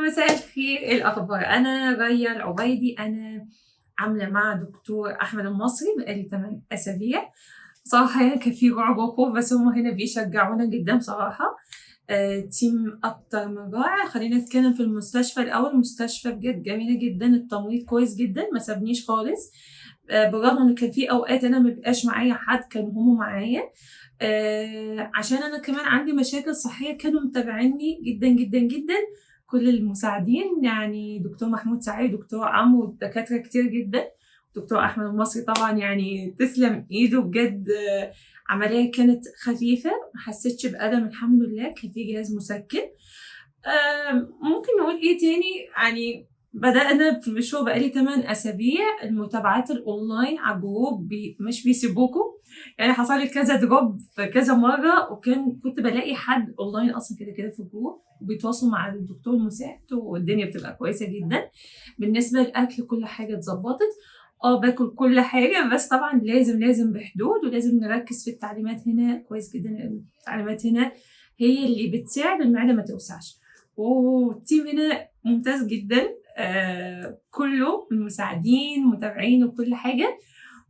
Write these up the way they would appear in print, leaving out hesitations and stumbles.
مساء الخير، ايه الاخبار؟ انا ريا العبيدي. انا عامله مع دكتور احمد المصري بقالي 8 اسابيع. بصراحه يعني كان في رعب وخوف، بس هم هنا بيشجعونا جدا بصراحه. تيم اكتر من رائع. خلينا نتكلم في المستشفى الاول. المستشفى بجد جميله جدا، التمريض كويس جدا، ما سابنيش خالص. بالرغم ان كان في اوقات انا مبقاش معايا حد، كانوا هم معايا. عشان انا كمان عندي مشاكل صحيه، كانوا متابعيني جدا جدا جدا. كل المساعدين يعني دكتور محمود سعيد، دكتور عمرو، دكاتره كتير جدا. دكتور احمد المصري طبعا يعني تسلم ايده بجد. عمليه كانت خفيفه، ما حسيتش بألم الحمد لله. كان في جهاز مسكن. ممكن نقول ايه تاني؟ يعني بدأنا في المشروع بقالي 8 أسابيع. المتابعات الأونلاين على الجروب مش بيسيبوكوا. يعني حصل لي كذا دروب في كذا مرة، كنت بلاقي حد أونلاين أصلا كده كده في الجروب وبيتواصلوا مع الدكتور المساعد، والدنيا بتبقى كويسة جدا. بالنسبة للأكل كل حاجة اتظبطت. باكل كل حاجة، بس طبعا لازم بحدود، ولازم نركز في التعليمات هنا كويس جدا، لأن التعليمات هنا هي اللي بتساعد المعدة ما توسعش. والتيم هنا ممتاز جدا. كله المساعدين متابعين وكل حاجة.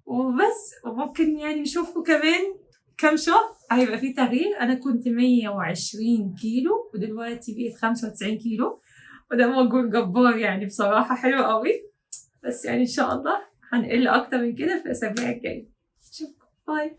وبس. وممكن يعني نشوفه كمان كام شهر هيبقى فيه تغيير. أنا كنت 120 كيلو ودلوقتي بقيت 95 كيلو، وده مجهود جبار يعني بصراحة، حلو قوي. بس يعني إن شاء الله هنقل أكتر من كده في الأسابيع الجاية. شكرا، باي.